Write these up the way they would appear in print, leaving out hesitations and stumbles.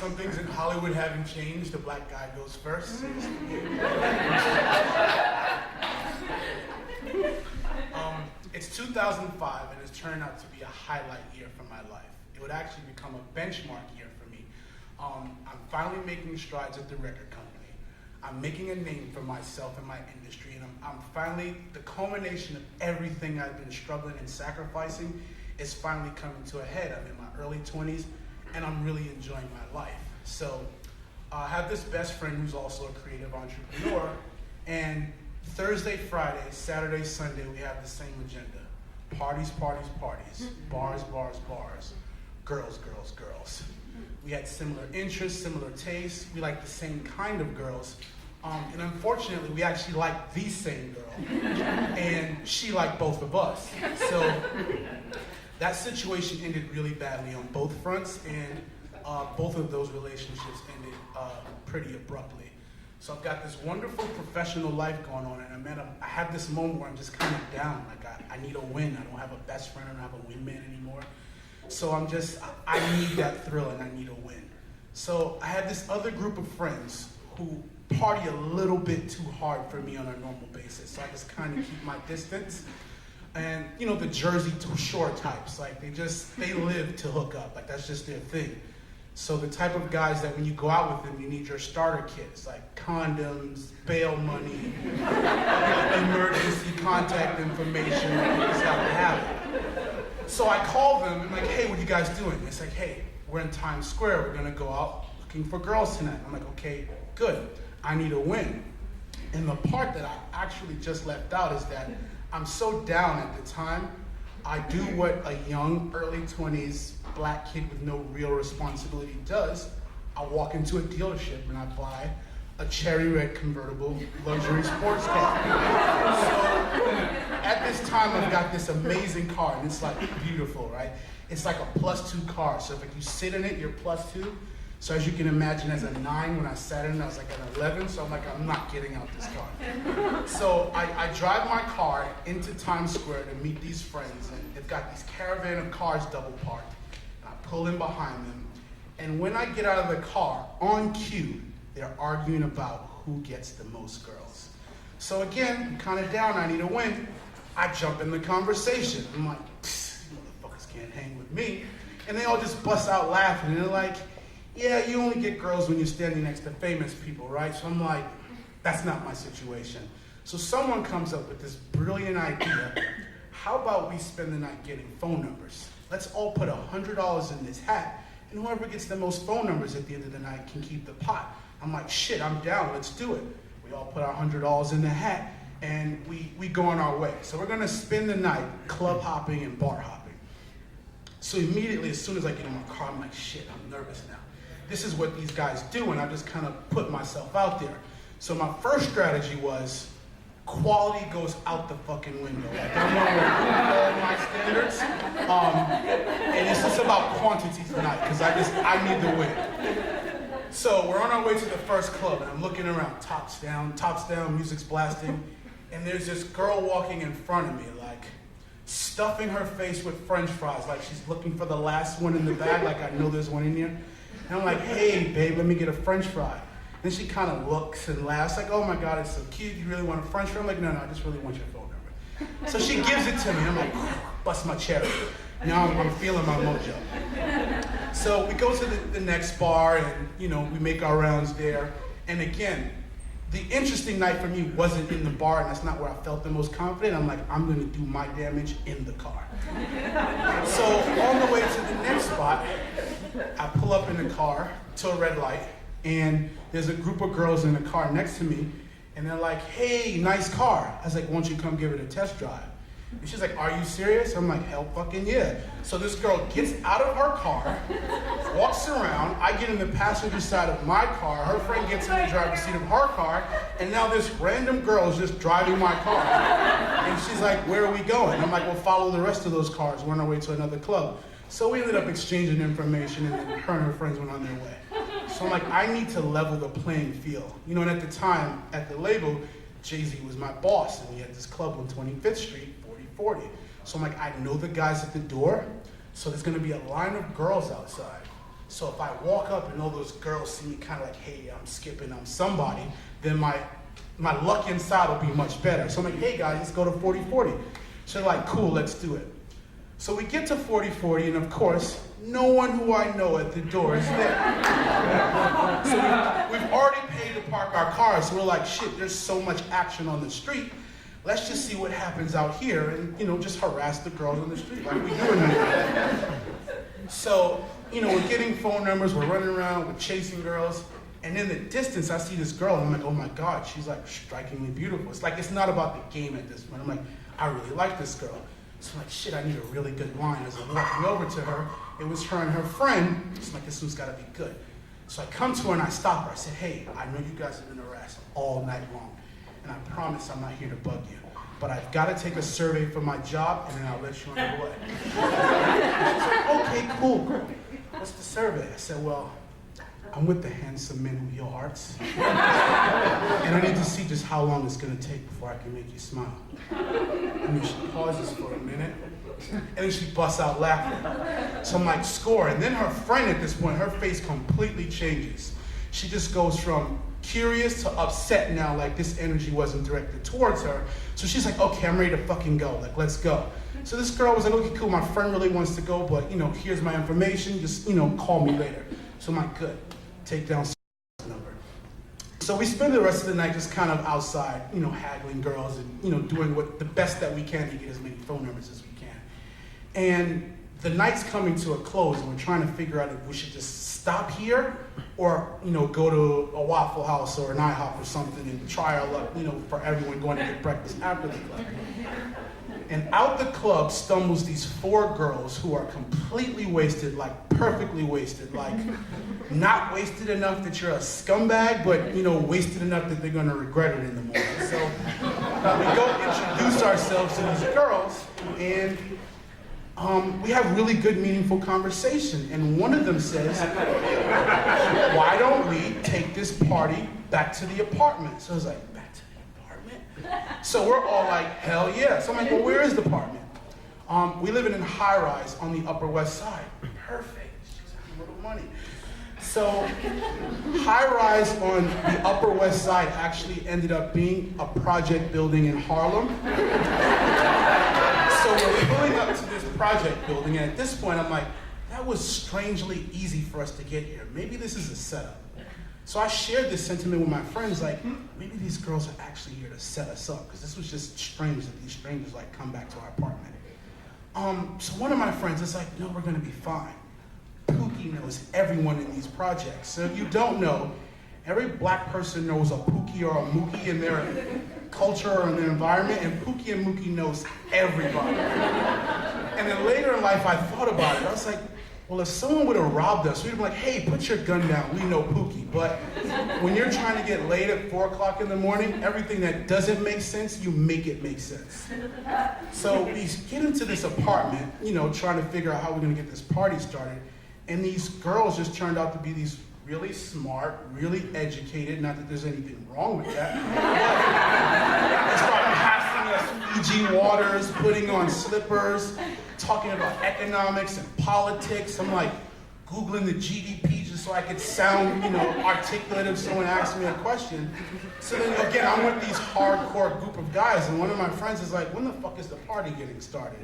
Some things in Hollywood haven't changed. The black guy goes first. It's 2005, and it's turned out to be a highlight year for my life. It would actually become a benchmark year for me. I'm finally making strides at the record company. I'm making a name for myself in my industry, and I'm finally, the culmination of everything I've been struggling and sacrificing is finally coming to a head. I'm in my early 20s, and I'm really enjoying my life. So I have this best friend who's also a creative entrepreneur, and Thursday, Friday, Saturday, Sunday, we have the same agenda. Parties, parties, parties. Bars, bars, bars. Girls, girls, girls. We had similar interests, similar tastes. We liked the same kind of girls. And unfortunately, we actually liked the same girl. And she liked both of us. So that situation ended really badly on both fronts, and both of those relationships ended pretty abruptly. So I've got this wonderful professional life going on, and I had this moment where I'm just kind of down. Like I need a win. I don't have a best friend. I don't have a wingman anymore. So I need that thrill, and I need a win. So I had this other group of friends who party a little bit too hard for me on a normal basis. So I just kind of keep my distance. And you know, the Jersey Shore types, like they live to hook up. Like that's just their thing. So the type of guys that when you go out with them, you need your starter kits, like condoms, bail money, emergency contact information, you just have to have it. So I call them and like, hey, what are you guys doing? It's like, hey, we're in Times Square. We're gonna go out looking for girls tonight. I'm like, okay, good. I need a win. And the part that I actually just left out is that I'm so down at the time. I do what a young, early 20s black kid with no real responsibility does. I walk into a dealership and I buy a cherry red convertible luxury sports car. So at this time, I've got this amazing car, and it's like beautiful, right? It's like a +2 car. So if you sit in it, you're +2. So as you can imagine, as a 9, when I sat in it, I was like an 11. So I'm like, I'm not getting out this car. So I drive my car into Times Square to meet these friends, and they've got these caravan of cars double parked. And I pull in behind them, and when I get out of the car, on cue, they're arguing about who gets the most girls. So again, I'm kind of down, I need a win. I jump in the conversation. I'm like, you motherfuckers can't hang with me. And they all just bust out laughing, and they're like, yeah, you only get girls when you're standing next to famous people, right? So I'm like, that's not my situation. So someone comes up with this brilliant idea. How about we spend the night getting phone numbers? Let's all put $100 in this hat, and whoever gets the most phone numbers at the end of the night can keep the pot. I'm like, shit, I'm down, let's do it. We all put our $100 in the hat, and we go on our way. So we're gonna spend the night club hopping and bar hopping. So immediately, as soon as I get in my car, I'm like, shit, I'm nervous now. This is what these guys do, and I just kind of put myself out there. So my first strategy was, quality goes out the fucking window. Like, I'm gonna remove all my standards, and it's just about quantity tonight, because I need the win. So we're on our way to the first club, and I'm looking around, tops down, music's blasting, and there's this girl walking in front of me, like, stuffing her face with French fries, like she's looking for the last one in the bag, like I know there's one in here. And I'm like, hey, babe, let me get a French fry. Then she kind of looks and laughs, like, oh my God, it's so cute. You really want a French fry? I'm like, no, I just really want your phone number. So she gives it to me. I'm like, bust my cherry. Now I'm feeling my mojo. So we go to the next bar, and we make our rounds there. And again, the interesting night for me wasn't in the bar, and that's not where I felt the most confident. I'm like, I'm gonna do my damage in the car. So on the way to the next spot, I pull up in the car to a red light, and there's a group of girls in the car next to me, and they're like, hey, nice car. I was like, won't you come give it a test drive? And she's like, are you serious? I'm like, hell fucking yeah. So this girl gets out of her car, walks around, I get in the passenger side of my car, her friend gets in the driver's seat of her car, and now this random girl is just driving my car. And she's like, where are we going? I'm like, well, follow the rest of those cars. We're on our way to another club. So we ended up exchanging information, and then her and her friends went on their way. So I'm like, I need to level the playing field. And at the time, at the label, Jay-Z was my boss, and we had this club on 25th Street, 4040. So I'm like, I know the guys at the door, so there's gonna be a line of girls outside. So if I walk up and all those girls see me kind of like, hey, I'm skipping, I'm somebody, then my luck inside will be much better. So I'm like, hey guys, let's go to 40-40. So they're like, cool, let's do it. So we get to 40-40, and of course, no one who I know at the door is there. So we've already paid to park our cars, so we're like, shit, there's so much action on the street. Let's just see what happens out here and, just harass the girls on the street like we do in New So, we're getting phone numbers, we're running around, we're chasing girls, and in the distance, I see this girl, and I'm like, oh my God, she's like strikingly beautiful. It's like, it's not about the game at this point. I'm like, I really like this girl. So I'm like, shit, I need a really good line. As I'm walking over to her, it was her and her friend. It's like, this one's gotta be good. So I come to her and I stop her. I said, hey, I know you guys have been harassed all night long, and I promise I'm not here to bug you, but I've gotta take a survey for my job, and then I'll let you on your way. She's like, okay, cool, girl. What's the survey? I said, well, I'm with the handsome men who heal hearts. And I need to see just how long it's gonna take before I can make you smile. And then she pauses for a minute, and then she busts out laughing. So I'm like, score. And then her friend at this point, her face completely changes. She just goes from curious to upset now, like this energy wasn't directed towards her. So she's like, okay, I'm ready to fucking go, like, let's go. So this girl was like, okay, cool, my friend really wants to go, but here's my information, just, call me later. So I'm like, good, take down number. So we spend the rest of the night just kind of outside, haggling girls and, doing the best that we can to get as many phone numbers as we can. And the night's coming to a close, and we're trying to figure out if we should just stop here or, go to a Waffle House or an IHOP or something and try our luck, for everyone going to get breakfast after the club. And out the club stumbles these 4 girls who are completely wasted, like perfectly wasted, like not wasted enough that you're a scumbag, but wasted enough that they're gonna regret it in the morning. So we go introduce ourselves to these girls, and we have really good, meaningful conversation. And one of them says, why don't we take this party back to the apartment? So I was like, back to the apartment? So we're all like, hell yeah. So I'm like, well, where is the apartment? We live in a high-rise on the Upper West Side. Perfect. She's having a little money. So high-rise on the Upper West Side actually ended up being a project building in Harlem. So we're pulling up to this project building, and at this point I'm like, that was strangely easy for us to get here. Maybe this is a setup. So I shared this sentiment with my friends, like, maybe these girls are actually here to set us up, because this was just strange that these strangers like come back to our apartment. So one of my friends is like, no, we're gonna be fine. Pookie knows everyone in these projects. So if you don't know, every black person knows a Pookie or a Mookie in their culture or in their environment, and Pookie and Mookie knows everybody. And then later in life, I thought about it. I was like, well, if someone would have robbed us, we'd be like, hey, put your gun down, we know Pookie. But when you're trying to get laid at 4 o'clock in the morning, everything that doesn't make sense, you make it make sense. So we get into this apartment, trying to figure out how we're gonna get this party started. And these girls just turned out to be these really smart, really educated, not that there's anything wrong with that. They started passing us Fiji waters, putting on slippers, talking about economics and politics. I'm like Googling the GDP just so I could sound, articulate if someone asked me a question. So then again, I'm with these hardcore group of guys, and one of my friends is like, when the fuck is the party getting started?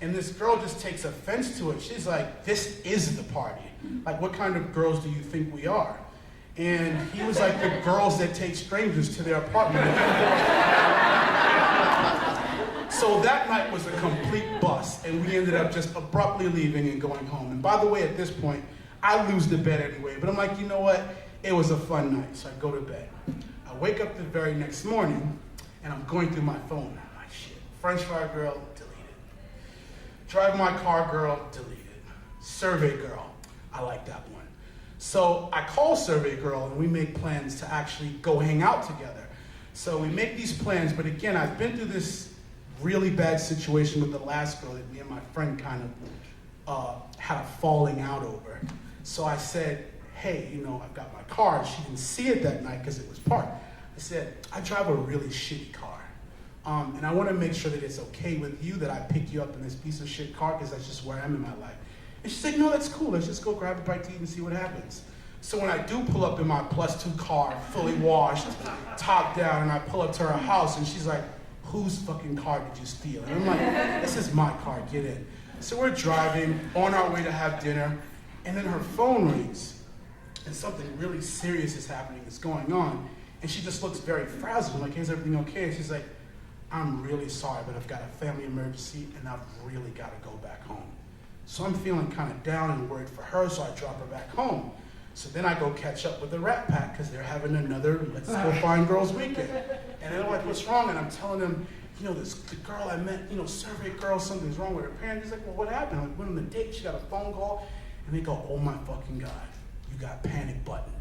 And this girl just takes offense to it. She's like, this is the party. Like, what kind of girls do you think we are? And he was like, the girls that take strangers to their apartment. So that night was a complete bust, and we ended up just abruptly leaving and going home. And by the way, at this point, I lose the bet anyway, but I'm like, you know what? It was a fun night, so I go to bed. I wake up the very next morning, and I'm going through my phone. I'm like, shit, French fry girl, deleted. Drive my car girl, deleted. Survey girl, I like that one. So I call Survey Girl, and we make plans to actually go hang out together. So we make these plans, but again, I've been through this really bad situation with the last girl that me and my friend kind of had a falling out over. So I said, hey, I've got my car. She didn't see it that night because it was parked. I said, I drive a really shitty car. And I want to make sure that it's okay with you that I pick you up in this piece of shit car, because that's just where I am in my life. And she's like, no, that's cool. Let's just go grab a bite to eat and see what happens. So when I do pull up in my +2 car, fully washed, top down, and I pull up to her house, and she's like, whose fucking car did you steal? And I'm like, this is my car, get in. So we're driving, on our way to have dinner, and then her phone rings, and something really serious is happening, it's going on, and she just looks very frazzled. I'm like, is everything okay? And she's like, I'm really sorry, but I've got a family emergency, and I've really got to go back home. So I'm feeling kind of down and worried for her, so I drop her back home. So then I go catch up with the Rat Pack, because they're having another Let's Go Find Girls weekend. And they're like, what's wrong? And I'm telling them, you know, the girl I met, you know, survey girl, something's wrong with her parents. He's like, well, what happened? I went on the date, she got a phone call, and they go, oh my fucking God, you got panic buttoned.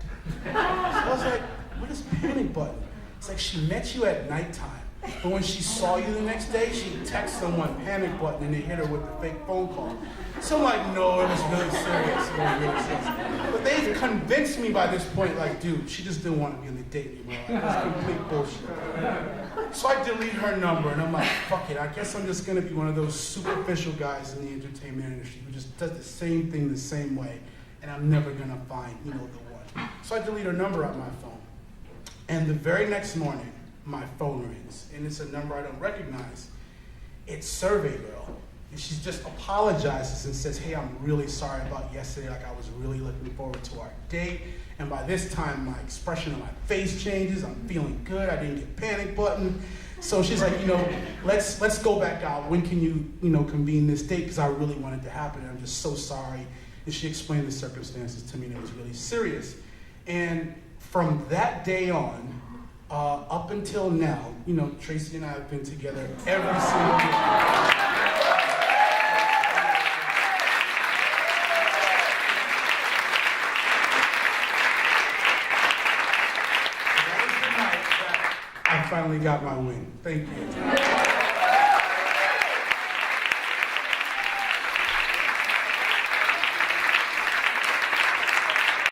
So I was like, what is panic button? It's like she met you at nighttime, but when she saw you the next day, she texted someone panic button and they hit her with the fake phone call. So I'm like, no, it was really serious. It was really serious. But they've convinced me by this point, like, dude, she just didn't want to be on the date anymore. Like, that's complete bullshit. So I delete her number and I'm like, fuck it. I guess I'm just gonna be one of those superficial guys in the entertainment industry who just does the same thing the same way, and I'm never gonna find, you know, the one. So I delete her number out my phone. And the very next morning, my phone rings, and it's a number I don't recognize. It's Survey Girl. And she just apologizes and says, hey, I'm really sorry about yesterday. Like, I was really looking forward to our date. And by this time, my expression on my face changes. I'm feeling good. I didn't get panic button. So she's like, you know, let's go back out. When can you know, convene this date? Because I really want it to happen. And I'm just so sorry. And she explained the circumstances to me, and it was really serious. And from that day on, up until now, you know, Tracy and I have been together every single day. I finally got my win. Thank you.